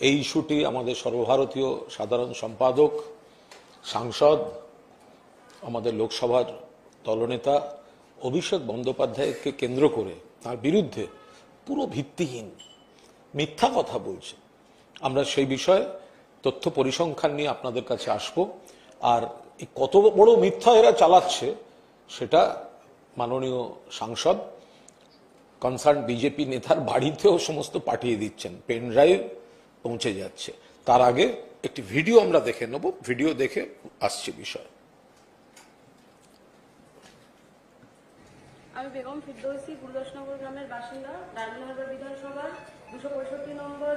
এই ইস্যুটি আমাদের সর্বভারতীয় সাধারণ সম্পাদক, সাংসদ, আমাদের লোকসভার দলনেতা অভিষেক বন্দ্যোপাধ্যায়কে কেন্দ্র করে তার বিরুদ্ধে পুরো ভিত্তিহীন মিথ্যা কথা বলছে। আমরা সেই বিষয়ে তথ্য পরিসংখ্যান নিয়ে আপনাদের কাছে আসব। আর কত বড় মিথ্যা এরা চালাচ্ছে সেটা মাননীয় সাংসদ কনসার্ন বিজেপি নেতার বাড়িতেও সমস্ত পাঠিয়ে দিচ্ছেন, পেন ড্রাইভ পৌঁছে যাচ্ছে। তার আগে একটি ভিডিও আমরা দেখে নেব, ভিডিও দেখে আসছে বিষয়। আমি বেগম ফিরদৌসী, গুরুদাসনগর গ্রামের বাসিন্দা, ডায়মন্ড হারবার বিধানসভার 265 নম্বর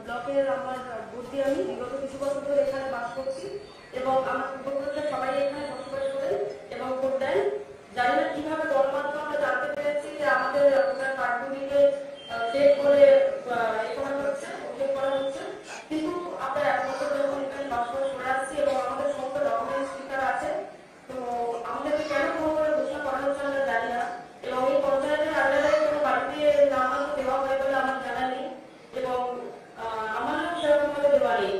ব্লকের আমার ভোট দিয়ে আমি বিগত কিছু বছর ধরে এখানে বাস করছি এবং আমার পূর্বপুরুষরা সবাই এখানে বসবাস করেন এবং ভোট দেন। জানি না কিভাবে গণমাধ্যমে আমরা জানতে পেরেছি যে আমাদের কার্ডগুলিকে চেক করে করা হচ্ছে, কিন্তু আমরা 1 বছর যখন এখানে বসবাস করে আসছি এবং আমাদের সমস্ত ডকুমেন্টস স্পিকার আছে, তো আমাদেরকে কেন করে ঘোষণা করা হচ্ছে আমরা জানি না। এবং এই পঞ্চায়েতের আন্ডারে কোনো বাড়িতে নামাঙ্ক দেওয়া হয় বলে আমার জানা নেই এবং আমারও সেরকমভাবে দেওয়া নেই।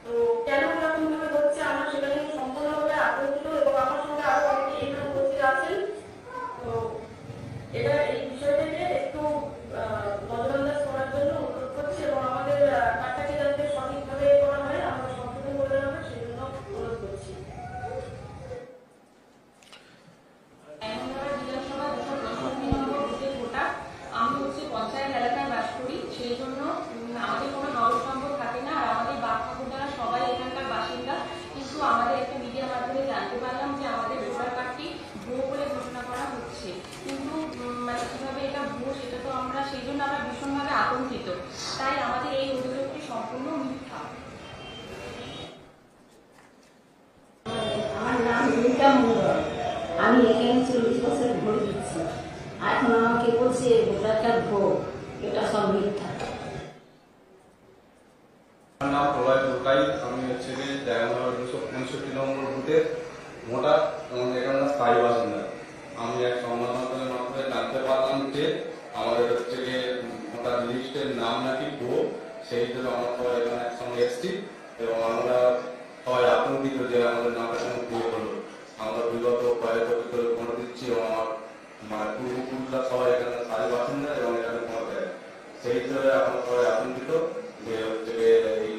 তো কেন এরকমভাবে হচ্ছে আমরা সেটা নিয়ে সম্পূর্ণভাবে আতঙ্কিত এবং আমার সঙ্গে আরো অনেকে এখানে উপস্থিত আছেন। তো এটা এই বিষয়টাকে একটু নজরআন্দাজ করার জন্য অনুরোধ করছি এবং আমাদের কাজটাকে যাতে সঠিকভাবে করা হয়, আমরা সংশোধন করে দেওয়া হবে সেই জন্য অনুরোধ করছি। আমি হচ্ছে পঞ্চায়েত এলাকায় বাস করি, সেই জন্য আমাদের কোনো নগর সম্পদ থাকে না। আর আমাদের বাপ ঠাকুরদারা সবাই এখানকার বাসিন্দা, কিন্তু আমাদের একটা মিডিয়ার মাধ্যমে জানতে পারলাম যে আমাদের ভোটার কার্ডটি ভুয়ো বলে ঘোষণা করা হচ্ছে। কিন্তু মানে কীভাবে এটা ভুয়ো সেটা তো আমরা, সেই জন্য আমরা ভীষণভাবে আতঙ্কিত। তাই আমাদের এই অভিযোগটি সম্পূর্ণ মিথ্যা। আমার নাম রিতা মন্ডল, আমি এখানে 40 বছর ভোট দিচ্ছি। এখন আমাকে বলছে ভোটার কার্ড ভুয়ো, এটা সব মিথ্যা। আমার নাম প্রলয় পুরকাই, আমি হচ্ছে যে ডায়মন্ড 265 নম্বর বুথের ভোটার এবং এখানে স্থায়ী বাসিন্দা। আমি এক সংবাদ মাধ্যমের মাধ্যমে জানতে পারলাম যে আমাদের হচ্ছে যে ভোটার লিস্টের নাম নাকি ভুয়ো, সেই জন্য আমরা সবাই এখানে একসঙ্গে এসেছি এবং আমরা সবাই আতঙ্কিত যে আমাদের নামটা কেন ভুয়ো হলো। আমরা বিগত কয়েক বছর ধরে ভোট দিচ্ছি এবং আমার পূর্বপুরুষরা সবাই এখানে স্থায়ী বাসিন্দা এবং এখানে ভোট দেয়, সেই হিসেবে আমরা সবাই আতঙ্কিত যে হচ্ছে এই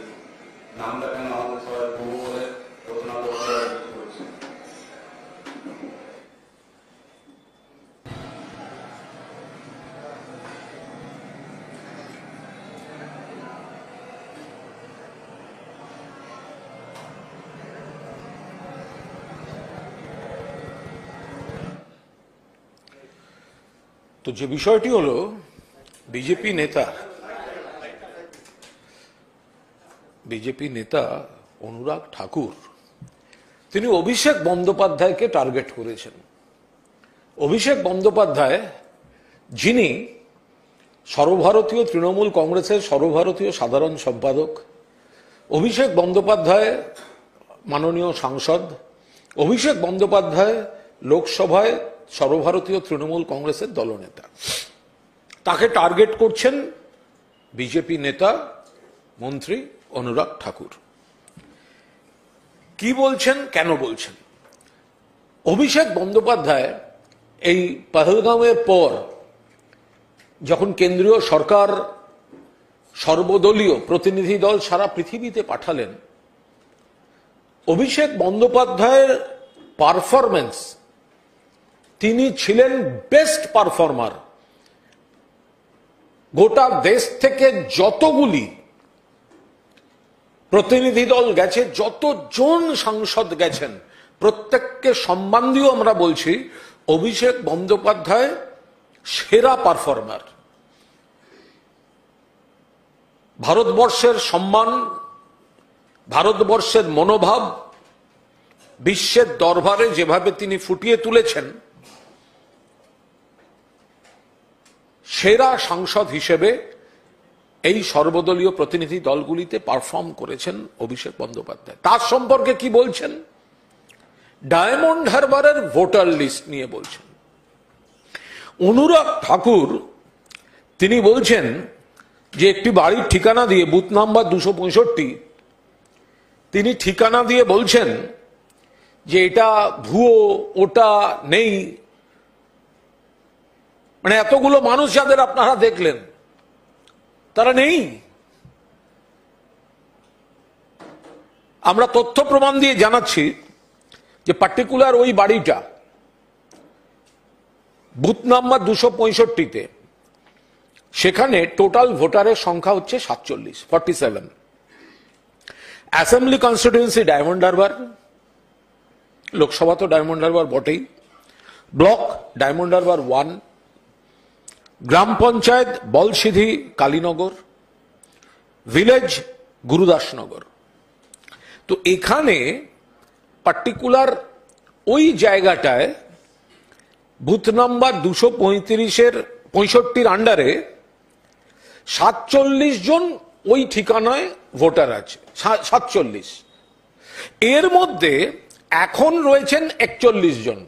নামটা কেন আমাদের সবাই ভুয়ো বলে ঘোষণা করছে। তো যে বিষয়টি হলো, বিজেপি নেতা অনুরাগ ঠাকুর তিনি অভিষেক বন্দ্যোপাধ্যায়কে টার্গেট করেছেন। অভিষেক বন্দ্যোপাধ্যায়, যিনি সর্বভারতীয় তৃণমূল কংগ্রেসের সর্বভারতীয় সাধারণ সম্পাদক, অভিষেক বন্দ্যোপাধ্যায় মাননীয় সাংসদ, অভিষেক বন্দ্যোপাধ্যায় লোকসভায় সর্বভারতীয় তৃণমূল কংগ্রেসের দলনেতা, তাকে টার্গেট করছেন বিজেপি নেতা মন্ত্রী অনুরাগ ঠাকুর। কি বলছেন, কেন বলছেন? অভিষেক বন্দ্যোপাধ্যায় এই পহলগাঁওয়ের পর যখন কেন্দ্রীয় সরকার সর্বদলীয় প্রতিনিধি দল সারা পৃথিবীতে পাঠালেন, অভিষেক বন্দ্যোপাধ্যায়ের পারফরমেন্স, তিনি ছিলেন বেস্ট পারফর্মার। গোটা দেশ থেকে যতগুলি প্রতিনিধি দল গেছে, যতজন সাংসদ গেছেন, প্রত্যেককে সম্মান দিয়েও আমরা বলছি অভিষেক বন্দ্যোপাধ্যায় সেরা পারফর্মার। ভারতবর্ষের সম্মান, ভারতবর্ষের মনোভাব বিশ্বের দরবারে যেভাবে তিনি ফুটিয়ে তুলেছেন, সেরা সাংসদ হিসেবে এই সর্বদলীয় প্রতিনিধি দলগুলিতে পারফর্ম করেছেন অভিষেক বন্দ্যোপাধ্যায়। তার সম্পর্কে কি বলছেন? ডায়মন্ড হারবারের ভোটার লিস্ট নিয়ে বলছেন। অনুরাগ ঠাকুর তিনি বলছেন যে একটি বাড়ির ঠিকানা দিয়ে, বুথ নাম্বার 265, তিনি ঠিকানা দিয়ে বলছেন যে এটা ভুয়ো, ওটা নেই। মানে এতগুলো মানুষ যাদের আপনারা দেখলেন তারা নেই। আমরা তথ্য প্রমাণ দিয়ে জানাচ্ছি যে পার্টিকুলার ওই বাড়িটা বুথ নাম্বার 265-তে, সেখানে টোটাল ভোটারের সংখ্যা হচ্ছে 47। Assembly constituency diamond Harbour, Lok Sabha তো ডায়মন্ড হারবার বটেই, ব্লক ডায়মন্ড হারবার 1, গ্রাম পঞ্চায়েত বলসিধি কালীনগর, ভিলেজ গুরুদাসনগর। তো এখানে পার্টিকুলার ওই জায়গাটায় বুথ নাম্বার 265-এর আন্ডারে 47 জন ওই ঠিকানায় ভোটার আছে। 47, এর মধ্যে এখন রয়েছেন 41 জন।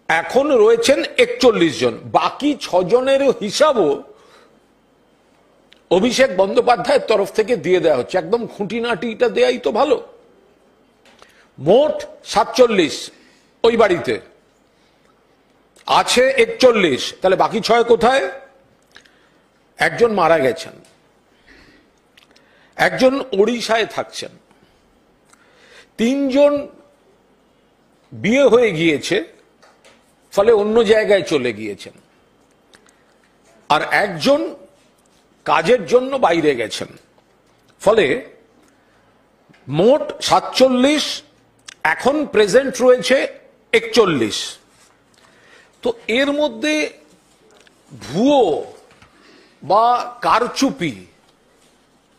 এখন রয়েছেন 41 জন। বাকি 6 জনের হিসাবও অভিষেক বন্দ্যোপাধ্যায়ের তরফ থেকে দিয়ে দেওয়া হচ্ছে। একদম খুঁটিনাটিটা দেয়াই তো ভালো। মোট 47 ওই বাড়িতে, আছে 41, তাহলে বাকি 6 কোথায়? একজন মারা গেছেন, একজন ওড়িশায় থাকছেন, 3 জন বিয়ে হয়ে গিয়েছে, ফলে অন্য জায়গায় চলে গিয়েছেন, আর একজন কাজের জন্য বাইরে গেছেন। ফলে মোট 47, এখন প্রেজেন্ট রয়েছে 41। তো এর মধ্যে ভুয়ো বা কারচুপি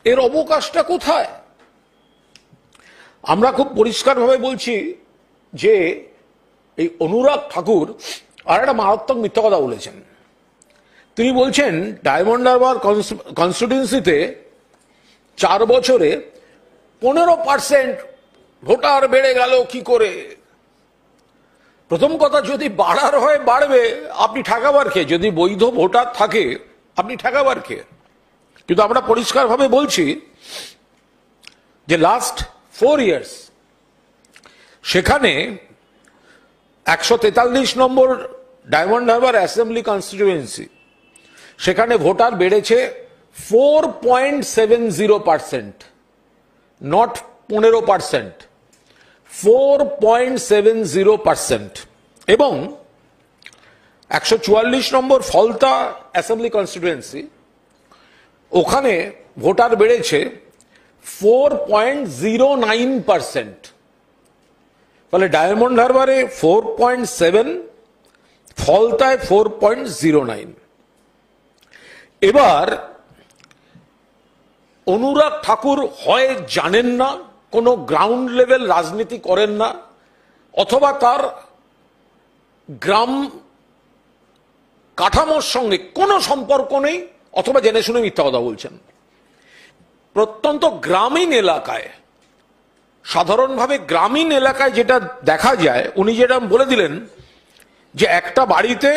এর অবকাশটা কোথায়? আমরা খুব পরিষ্কারভাবে বলছি যে এই অনুরাগ ঠাকুর আর একটা মারাত্মক মিথ্যা কথা বলেছেন। তিনি বলছেন ডায়মন্ড হারবার কনস্টিটিউয়েন্সিতে 4 বছরে 15% ভোটার বেড়ে গেল কি করে? প্রথম কথা, যদি বাড়ার হয় বাড়বে, আপনি ঠেকাবার খেয়ে, যদি বৈধ ভোটার থাকে আপনি ঠেকাবার খেয়ে। কিন্তু আমরা পরিষ্কারভাবে বলছি যে লাস্ট 4 ইয়ার্স সেখানে 143 নম্বর ডায়মন্ড হারবার অ্যাসেম্বলি কনস্টিটিউয়েন্সি, সেখানে ভোটার বেড়েছে 4.70%, নট 15%, 4.70%। এবং 144 নম্বর ফলতা অ্যাসেম্বলি কনস্টিটিউয়েন্সি, ওখানে ভোটার বেড়েছে 4.09%। ফলে ডায়মন্ড হারবারে 4.7, ফলতায় 4.09। এবার অনুরাগ ঠাকুর হয় জানেন না, কোনো গ্রাউন্ড লেভেল রাজনীতি করেন না, অথবা তার গ্রাম কাঠামোর সঙ্গে কোনো সম্পর্ক নেই, অথবা জেনে শুনে মিথ্যা কথা বলছেন। প্রত্যন্ত গ্রামীণ এলাকায়, সাধারণভাবে গ্রামীণ এলাকায় যেটা দেখা যায়, উনি যেটা বলে দিলেন যে একটা বাড়িতে,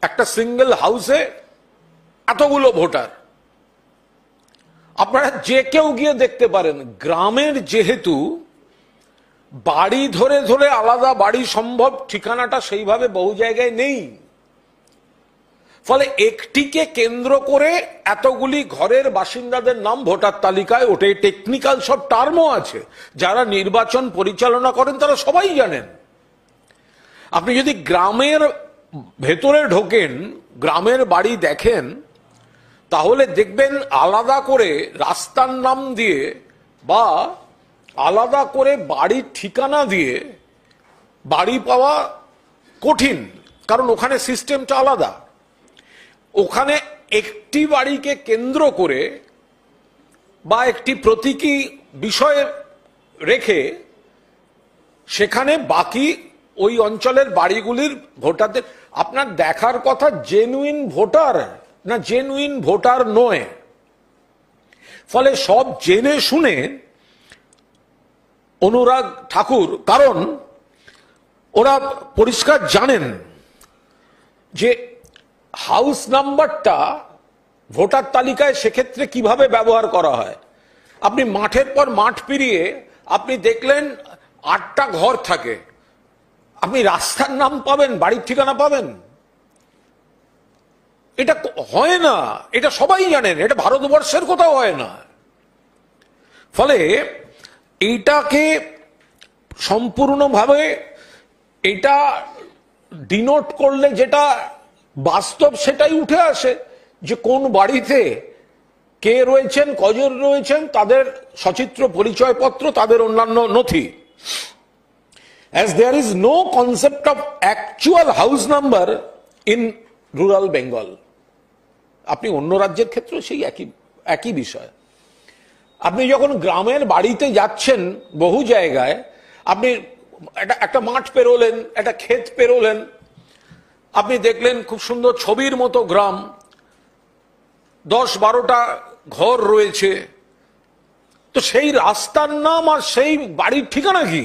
একটা সিঙ্গেল হাউসে এতগুলো ভোটার। আপনারা যে কেউ গিয়ে দেখতে পারেন, গ্রামের যেহেতু বাড়ি ধরে ধরে আলাদা বাড়ি সম্ভব, ঠিকানাটা সেইভাবে বহু জায়গায় নেই। ফলে একটিকে কেন্দ্র করে এতগুলি ঘরের বাসিন্দাদের নাম ভোটার তালিকায় ওঠে। টেকনিক্যাল সব টার্মও আছে, যারা নির্বাচন পরিচালনা করেন তারা সবাই জানেন। আপনি যদি গ্রামের ভেতরে ঢোকেন, গ্রামের বাড়ি দেখেন, তাহলে দেখবেন আলাদা করে রাস্তার নাম দিয়ে বা আলাদা করে বাড়ির ঠিকানা দিয়ে বাড়ি পাওয়া কঠিন, কারণ ওখানে সিস্টেমটা আলাদা। ওখানে একটি বাড়িকে কেন্দ্র করে বা একটি প্রতীকী বিষয় রেখে সেখানে বাকি ওই অঞ্চলের বাড়িগুলির ভোটারদের আপনার দেখার কথা জেনুইন ভোটার না জেনুইন ভোটার নয়। ফলে সব জেনে শুনে অনুরাগ ঠাকুর, কারণ ওরা পরিষ্কার জানেন যে হাউস নাম্বারটা ভোটার তালিকায় সেক্ষেত্রে কিভাবে ব্যবহার করা হয়। আপনি মাঠের পর মাঠ পেরিয়ে আপনি দেখলেন 8টা ঘর থাকে, আপনি রাস্তার নাম পাবেন, বাড়ির ঠিকানা পাবেন? এটা হয় না, এটা সবাই জানেন, এটা ভারতবর্ষের কোথাও হয় না। ফলে এইটাকে সম্পূর্ণভাবে এটা ডিনোট করলে যেটা বাস্তব সেটাই উঠে আসে, যে কোন বাড়িতে কে রয়েছেন, কজন রয়েছেন, তাদের সচিত্র পরিচয়পত্র, তাদের অন্যান্য নথি। As there is no concept of actual house number in rural Bengal. আপনি অন্য রাজ্যের ক্ষেত্রে সেই একই বিষয়। আপনি যখন গ্রামের বাড়িতে যাচ্ছেন বহু জায়গায়, আপনি একটা মাঠ পেরোলেন, একটা ক্ষেত পেরোলেন, আপনি দেখলেন খুব সুন্দর ছবির মতো গ্রাম, 10-12টা ঘর রয়েছে, তো সেই রাস্তার নাম আর সেই বাড়ির ঠিকানা কি?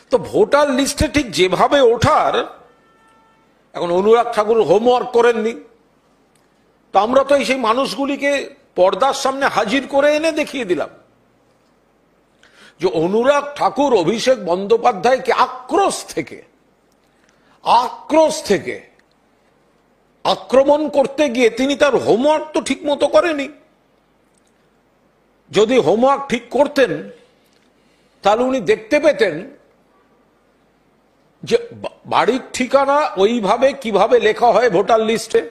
তো ভোটার লিস্টে ঠিক যেভাবে ওঠার, এখন অনুরাগ ঠাকুর হোমওয়ার্ক করেননি, তো আমরা তো সেই মানুষগুলিকে পর্দার সামনে হাজির করে এনে দেখিয়ে দিলাম যে অনুরাগ ঠাকুর অভিষেক বন্দ্যোপাধ্যায়কে আক্রোশ থেকে আক্রমণ করতে গিয়ে তিনি তার হোমওয়ার্ক তো ঠিক মতো করেনি। যদি হোমওয়ার্ক ঠিক করতেন তাহলে উনি দেখতে পেতেন যে বাড়ির ঠিকানা ওইভাবে কিভাবে লেখা হয় ভোটার লিস্টে,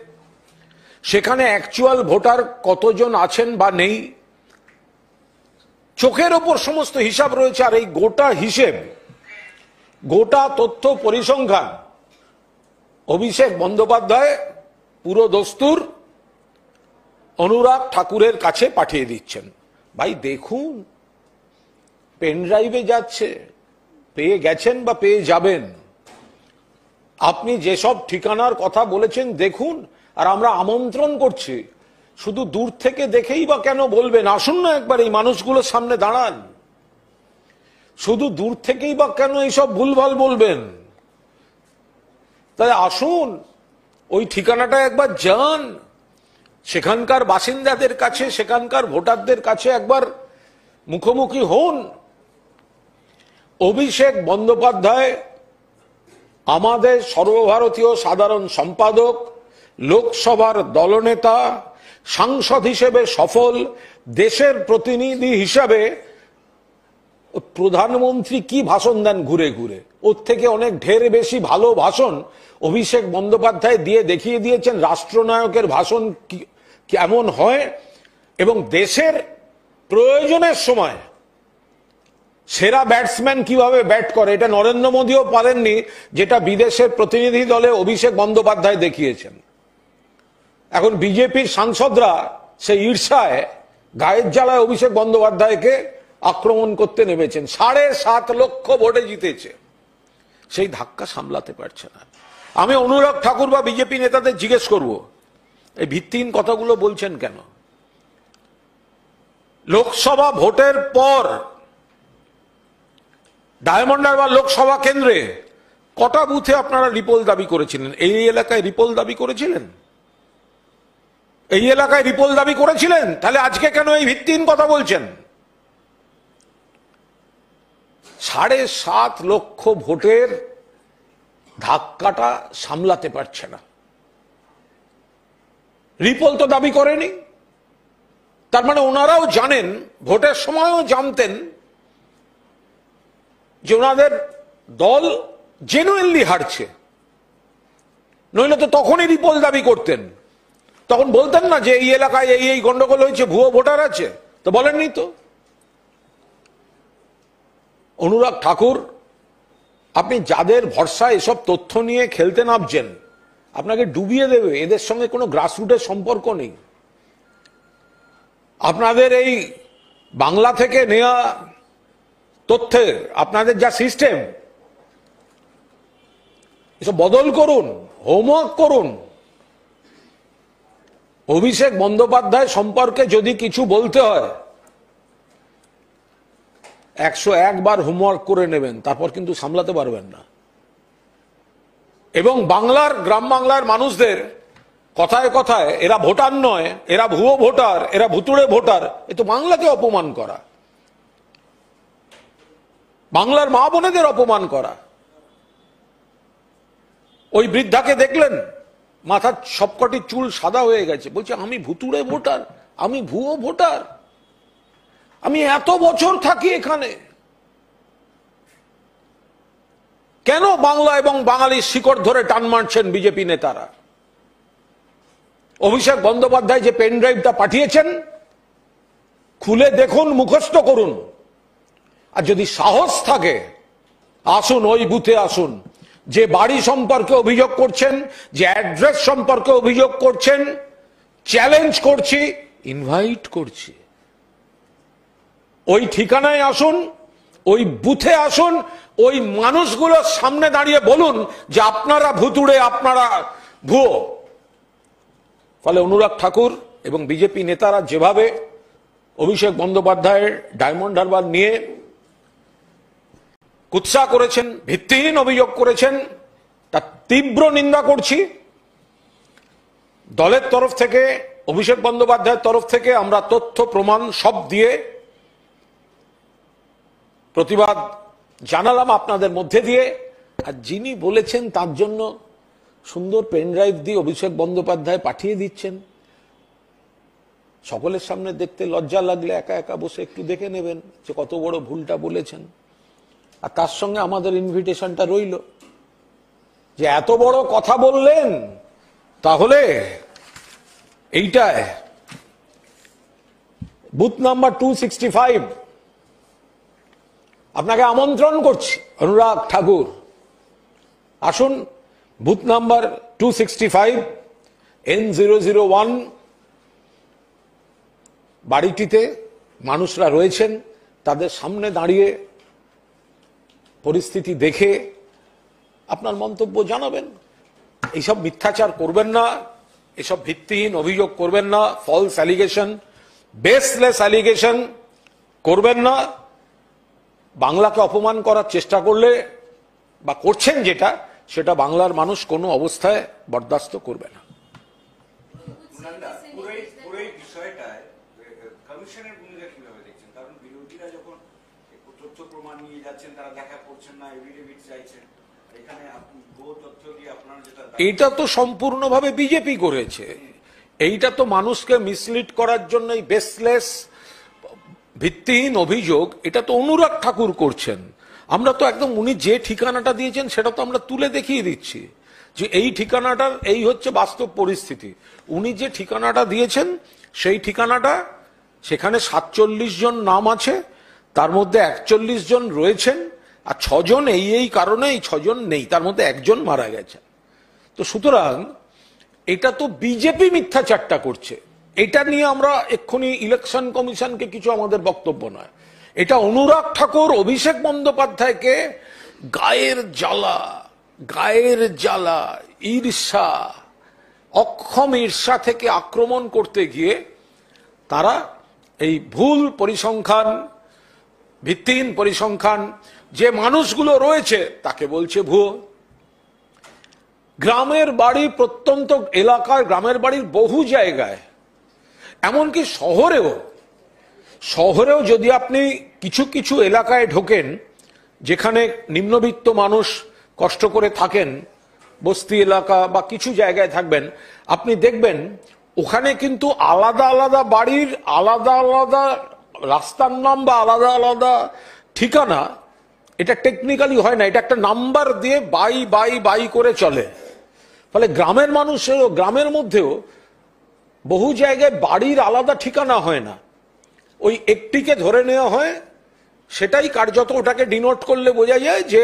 সেখানে অ্যাকচুয়াল ভোটার কতজন আছেন বা নেই, চোখের ওপর সমস্ত হিসাব রয়েছে। আর এই গোটা হিসেব, গোটা তথ্য পরিসংখ্যান অভিষেক বন্দ্যোপাধ্যায় পুরো দস্তুর অনুরাগ ঠাকুরের কাছে পাঠিয়ে দিচ্ছেন। ভাই দেখুন, পেন ড্রাইভে যাচ্ছে, পেয়ে গেছেন বা পেয়ে যাবেন, আপনি যেসব ঠিকানার কথা বলেছেন দেখুন। আর আমরা আমন্ত্রণ করছি, শুধু দূর থেকে দেখেই বা কেন বলবেন, আসুন না একবার এই মানুষগুলোর সামনে দাঁড়ান। শুধু দূর থেকেই বা কেন এইসব ভুলভাল বলবেন? তাই আসুন, ওই ঠিকানাটা একবার যান, সেখানকার বাসিন্দাদের কাছে, সেখানকার ভোটারদের কাছে একবার মুখোমুখি হন। অভিষেক বন্দ্যোপাধ্যায় আমাদের সর্বভারতীয় সাধারণ সম্পাদক, লোকসভার দলনেতা, সাংসদ হিসেবে সফল, দেশের প্রতিনিধি হিসাবে প্রধানমন্ত্রী কি ভাষণ দেন ঘুরে ঘুরে, ওর থেকে অনেক ঢের বেশি ভালো ভাষণ অভিষেক বন্দ্যোপাধ্যায় দিয়ে দেখিয়ে দিয়েছেন রাষ্ট্রনায়কের ভাষণ কেমন হয়, এবং দেশের প্রয়োজনের সময় সেরা ব্যাটসম্যান কিভাবে ব্যাট করে, এটা নরেন্দ্র মোদীও পারেননি, যেটা বিদেশের প্রতিনিধি দলে অভিষেক বন্দ্যোপাধ্যায় দেখিয়েছেন। এখন বিজেপির সাংসদরা সেই ঈর্ষায়, গায়ের জ্বালায় অভিষেক বন্দ্যোপাধ্যায়কে আক্রমণ করতে নেমেছেন। 7.5 লক্ষ ভোটে জিতেছে, সেই ধাক্কা সামলাতে পারছে না। আমি অনুরাগ ঠাকুর বা বিজেপি নেতাদের জিজ্ঞেস করব, এই ভিত্তিহীন কথাগুলো বলছেন কেন? লোকসভা ভোটের পর ডায়মন্ড হারবার লোকসভা কেন্দ্রে কটা বুথে আপনারা রিপোল দাবি করেছিলেন? এই এলাকায় রিপোল দাবি করেছিলেন? এই এলাকায় রিপোল দাবি করেছিলেন? তাহলে আজকে কেন এই ভিত্তিহীন কথা বলছেন? 7.5 লক্ষ ভোটের ধাক্কাটা সামলাতে পারছে না। রিপোল তো দাবি করেনি, তার মানে ওনারাও জানেন, ভোটের সময়ও জানতেন যে ওনাদের দল জেনুইনলি হারছে, নইলে তো তখনই রিপোল দাবি করতেন। তখন বলতেন না যে এই এলাকায় এই গন্ডগোল হয়েছে, ভুয়ো ভোটার আছে, তো বলেননি তো। অনুরাগ ঠাকুর, আপনি যাদের ভরসায় এসব তথ্য নিয়ে খেলতে নামছেন, আপনাকে ডুবিয়ে দেবে। এদের সঙ্গে কোনো গ্রাসরুটের সম্পর্ক নেই। আপনাদের এই বাংলা থেকে নেওয়া তথ্যের আপনাদের যা সিস্টেম, এসব বদল করুন, হোমওয়ার্ক করুন। অভিষেক বন্দ্যোপাধ্যায় সম্পর্কে যদি কিছু বলতে হয়, 101 বার হোমওয়ার্ক করে নেবেন, তারপর কিন্তু সামলাতে পারবেন না। এবং বাংলার, গ্রাম বাংলার মানুষদের কথায় কথায় এরা ভোটার নয়, এরা ভুয়ো ভোটার, এরা ভুতুড়ে ভোটার, এ তো বাংলাকে অপমান করা, বাংলার মা বোনেদের অপমান করা। ওই বৃদ্ধাকে দেখলেন, মাথার সবকটি চুল সাদা হয়ে গেছে, বলছে আমি ভুতুড়ে ভোটার, আমি ভুয়ো ভোটার, আমি এত বছর থাকি এখানে, কেন বাংলা এবং বাঙালির শিকড় ধরে টান মারছেন বিজেপি নেতারা? অভিষেক বন্দ্যোপাধ্যায় যে পেন ড্রাইভটা পাঠিয়েছেন, খুলে দেখুন, মুখস্থ করুন, আর যদি সাহস থাকে আসুন ওই বুথে আসুন। যে বাড়ি সম্পর্কে অভিযোগ করছেন, যে অ্যাড্রেস সম্পর্কে অভিযোগ করছেন, চ্যালেঞ্জ করছি, ইনভাইট করছি, ওই ঠিকানায় আসুন, ওই বুথে আসুন, ওই মানুষগুলোর সামনে দাঁড়িয়ে বলুন যে আপনারা ভুতুড়ে, আপনারা ভুয়ো। ফলে অনুরাগ ঠাকুর এবং বিজেপি নেতারা যেভাবে অভিষেক বন্দ্যোপাধ্যায়ের ডায়মন্ড হারবার নিয়ে কুৎসা করেছেন, ভিত্তিহীন অভিযোগ করেছেন, তার তীব্র নিন্দা করছি। দলের তরফ থেকে, অভিষেক বন্দ্যোপাধ্যায়ের তরফ থেকে আমরা তথ্য প্রমাণ সব দিয়ে প্রতিবাদ জানালাম আপনাদের মধ্যে দিয়ে। আর যিনি বলেছেন তার জন্য সুন্দর পেন ড্রাইভ দিয়ে অভিষেক বন্দ্যোপাধ্যায় পাঠিয়ে দিচ্ছেন, সকলের সামনে দেখতে লজ্জা লাগলে একা একা বসে একটু দেখে নেবেন যে কত বড় ভুলটা বলেছেন। আর তার সঙ্গে আমাদের ইনভিটেশনটা রইল যে এত বড় কথা বললেন, তাহলে এইটায় বুথ নাম্বার 265 আপনাকে আমন্ত্রণ করছি, অনুরাগ ঠাকুর আসুন। বুথ নাম্বার 265 N001 বাড়িটিতে মানুষরা রয়েছেন, তাদের সামনে দাঁড়িয়ে পরিস্থিতি দেখে আপনার মন্তব্য জানাবেন। এইসব মিথ্যাচার করবেন না, এসব ভিত্তিহীন অভিযোগ করবেন না, ফলস অ্যালিগেশন, বেসলেস অ্যালিগেশন করবেন না। বাংলাকে অপমান করার চেষ্টা করলে বা করছেন যেটা, সেটা বাংলার মানুষ কোনো অবস্থায় বরদাস্ত করবে না। কমিশনের ভূমিকা কিভাবে দেখছেন? কারণ বিরোধীরা যখন তথ্য প্রমাণ নিয়ে যাচ্ছেন, তারা দেখা করছেন না, এফিডেভিট চাইছেন, এখানে বহু তথ্য দিয়ে আপনারা যেটা, এইটা তো সম্পূর্ণভাবে বিজেপি করেছে। এইটা তো মানুষকে মিসলিড করার জন্য বেসলেস ভিত্তিহীন অভিযোগ, এটা তো অনুরাগ ঠাকুর করছেন। আমরা তো একদম উনি যে ঠিকানাটা দিয়েছেন সেটা তো আমরা তুলে দেখিয়ে দিচ্ছি যে এই ঠিকানাটার এই হচ্ছে বাস্তব পরিস্থিতি। উনি যে ঠিকানাটা দিয়েছেন সেই ঠিকানাটা, সেখানে 47 জন নাম আছে, তার মধ্যে 41 জন রয়েছেন, আর 6 জন এই কারণে, এই 6 জন নেই, তার মধ্যে 1 জন মারা গেছেন। তো সুতরাং এটা তো বিজেপি মিথ্যাচারটা করছে। এটা নিয়ে আমরা এক্ষুনি ইলেকশন কমিশনকে কিছু আমাদের বক্তব্য নয়, এটা অনুরাগ ঠাকুর অভিষেক বন্দ্যোপাধ্যায়কে গায়ের জ্বালা, ঈর্ষা, অক্ষম ঈর্ষা থেকে আক্রমণ করতে গিয়ে তারা এই ভুল পরিসংখ্যান, ভিত্তিহীন পরিসংখ্যান, যে মানুষগুলো রয়েছে তাকে বলছে ভুয়ো। গ্রামের বাড়ি, প্রত্যন্ত এলাকার গ্রামের বাড়ির বহু জায়গায়, এমনকি শহরেও যদি আপনি কিছু কিছু এলাকায় ঢোকেন যেখানে নিম্নবিত্ত মানুষ কষ্ট করে থাকেন, বস্তি এলাকা বা কিছু জায়গায় থাকবেন, আপনি দেখবেন ওখানে কিন্তু আলাদা আলাদা বাড়ির আলাদা আলাদা রাস্তার নাম বা আলাদা আলাদা ঠিকানা, এটা টেকনিক্যালি হয় না, এটা একটা নাম্বার দিয়ে বাই করে চলে। ফলে গ্রামের মানুষেরও, গ্রামের মধ্যেও বহু জায়গায় বাড়ির আলাদা ঠিকানা হয় না, ওই একটিকে ধরে নেওয়া হয়, সেটাই কার্যত ওটাকে ডিনোট করলে বোঝা যায় যে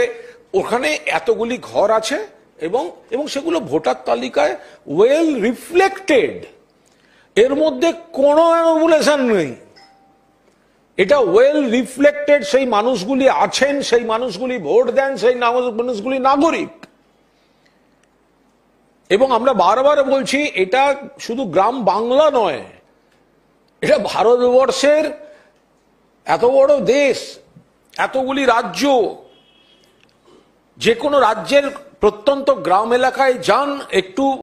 ওখানে এতগুলি ঘর আছে এবং সেগুলো ভোটার তালিকায় ওয়েল রিফ্লেক্টেড, এর মধ্যে কোনো অ্যানোমুলেশন নেই, এটা ওয়েল রিফ্লেক্টেড, সেই মানুষগুলি আছেন, সেই মানুষগুলি ভোট দেন, সেই মানুষগুলি নাগরিক। এবং আমরা বারবার বলছি, এটা শুধু গ্রাম বাংলা নয়, এটা ভারতবর্ষের এত বড় দেশ, এতগুলি রাজ্য, যে কোনো রাজ্যের প্রত্যন্ত গ্রাম এলাকায় যান, একটু